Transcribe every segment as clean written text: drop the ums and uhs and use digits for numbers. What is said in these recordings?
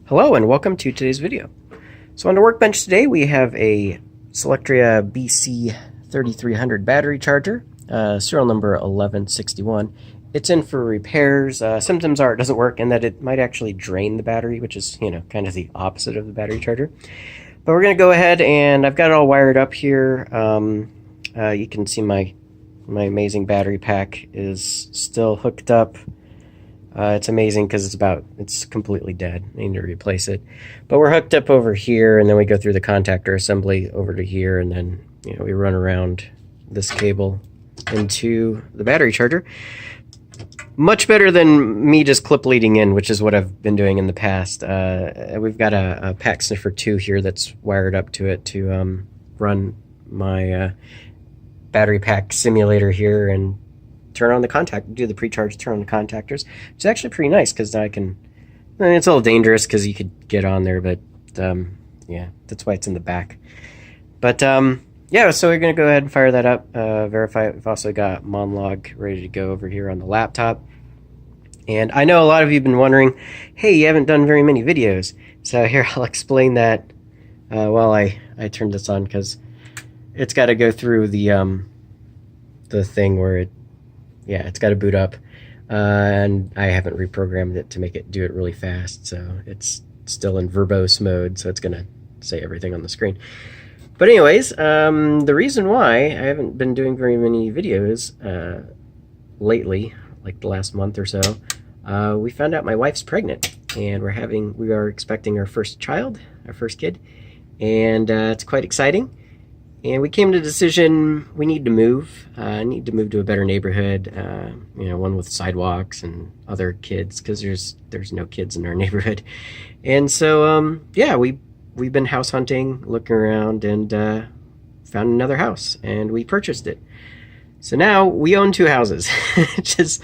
Hello and welcome to today's video. So on the workbench today we have a Solectria BC3300 battery charger, serial number 1161. It's in for repairs. Symptoms are it doesn't work and that it might actually drain the battery, which is, kind of the opposite of the battery charger. But we're going to go ahead and I've got it all wired up here. You can see my amazing battery pack is still hooked up. It's amazing because it's completely dead. I need to replace it. But we're hooked up over here, and then we go through the contactor assembly over to here, and then we run around this cable into the battery charger. Much better than me just clip leading in, which is what I've been doing in the past. We've got a pack sniffer 2 here that's wired up to it to run my battery pack simulator here and turn on the do the pre-charge, turn on the contactors. It's actually pretty nice because it's a little dangerous because you could get on there, but yeah, that's why it's in the back. But yeah, so we're going to go ahead and fire that up, verify it. We've also got Monlog ready to go over here on the laptop. And I know a lot of you have been wondering, hey, you haven't done very many videos. So here, I'll explain that while I turn this on, because it's got to go through the thing where it's got to boot up, and I haven't reprogrammed it to make it do it really fast, so it's still in verbose mode, so it's gonna say everything on the screen. But anyways, the reason why I haven't been doing very many videos lately, like the last month or so, we found out my wife's pregnant, and we are expecting our first child, our first kid, and it's quite exciting. And we came to the decision we need to move. Need to move to a better neighborhood, one with sidewalks and other kids, because there's no kids in our neighborhood. And so yeah, we've been house hunting, looking around, and found another house, and we purchased it. So now we own 2 houses, which is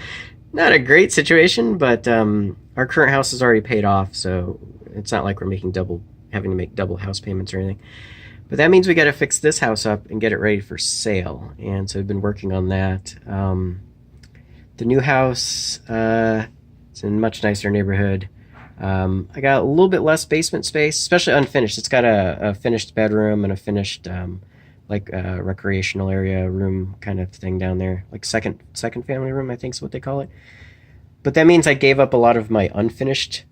not a great situation, but our current house is already paid off, so it's not like we're having to make double house payments or anything. But that means we got to fix this house up and get it ready for sale. And so I've been working on that. The new house, it's in a much nicer neighborhood. I got a little bit less basement space, especially unfinished. It's got a finished bedroom and a finished recreational area room kind of thing down there. Like second family room, I think is what they call it. But that means I gave up a lot of my unfinished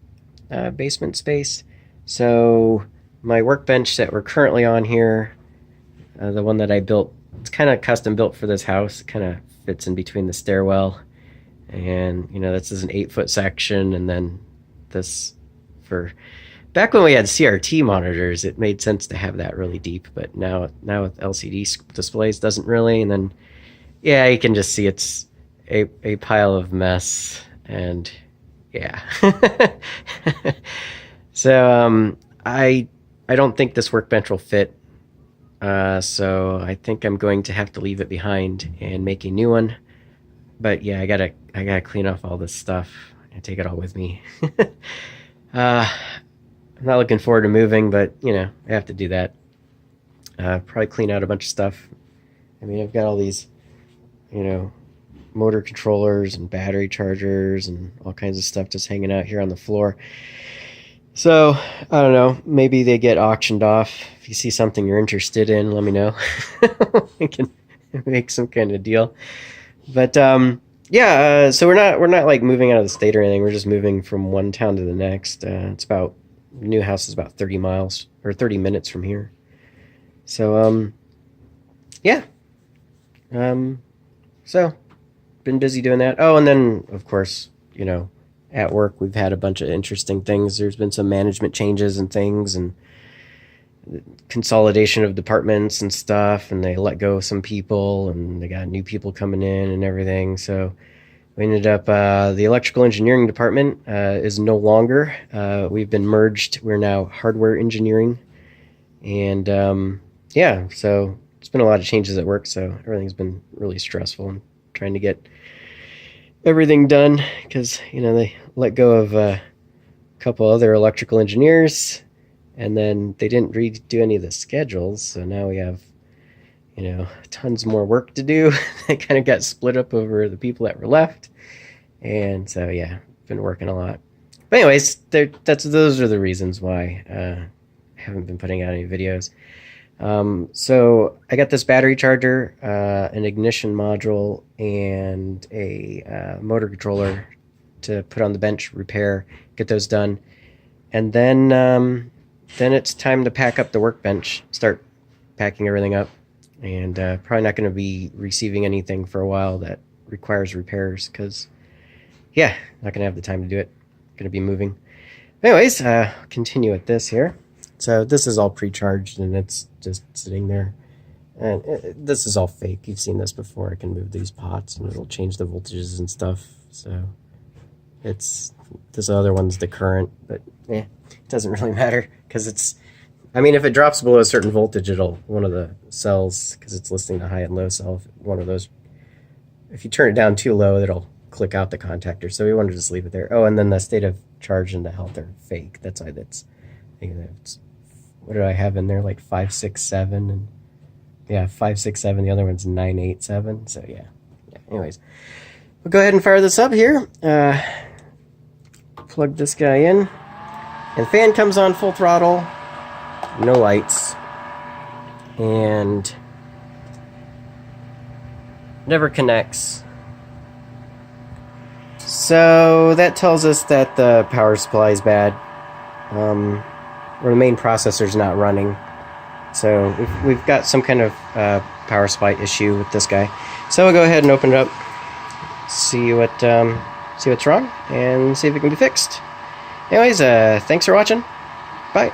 basement space. So my workbench that we're currently on here, the one that I built, it's kind of custom built for this house. It kind of fits in between the stairwell, and this is an 8-foot section, and then this for back when we had CRT monitors, it made sense to have that really deep, but now with LCD displays doesn't really. And then yeah, you can just see it's a pile of mess, and yeah. So I don't think this workbench will fit, so I think I'm going to have to leave it behind and make a new one. But yeah, I gotta clean off all this stuff and take it all with me. I'm not looking forward to moving, but I have to do that. Probably clean out a bunch of stuff. I mean, I've got all these, motor controllers and battery chargers and all kinds of stuff just hanging out here on the floor. So, I don't know, maybe they get auctioned off. If you see something you're interested in, let me know. We can make some kind of deal. But yeah, so we're not like moving out of the state or anything. We're just moving from one town to the next. The new house is about 30 miles or 30 minutes from here. So yeah. So been busy doing that. Oh, and then of course, at work, we've had a bunch of interesting things. There's been some management changes and things, and consolidation of departments and stuff, and they let go of some people, and they got new people coming in and everything. So we ended up, the electrical engineering department is no longer. We've been merged. We're now hardware engineering. And yeah, so it's been a lot of changes at work, so everything's been really stressful, and trying to get everything done, because they let go of a couple other electrical engineers, and then they didn't redo any of the schedules, so now we have tons more work to do. They kind of got split up over the people that were left, and so yeah, been working a lot. But anyways, those are the reasons why I haven't been putting out any videos. So I got this battery charger, an ignition module, and a motor controller to put on the bench, repair, get those done, and then it's time to pack up the workbench, start packing everything up, and probably not going to be receiving anything for a while that requires repairs because, yeah, not going to have the time to do it. Going to be moving. Anyways, continue with this here. So this is all pre-charged and it's just sitting there. And this is all fake. You've seen this before. I can move these pots and it'll change the voltages and stuff. So it's, this other one's the current, but it doesn't really matter because it's, I mean, if it drops below a certain voltage, it'll, one of the cells, because it's listing the high and low cell, one of those, if you turn it down too low, it'll click out the contactor. So we want to just leave it there. Oh, and then the state of charge and the health are fake. That's why that's, I think that's, what did I have in there? Like 567 and yeah, 567. The other one's 987. So yeah. Anyways, we'll go ahead and fire this up here. Plug this guy in, and fan comes on full throttle. No lights, and never connects. So that tells us that the power supply is bad, or the main processor's not running. So we've got some kind of power supply issue with this guy. So we'll go ahead and open it up, see what's wrong, and see if it can be fixed. Anyways, thanks for watching. Bye.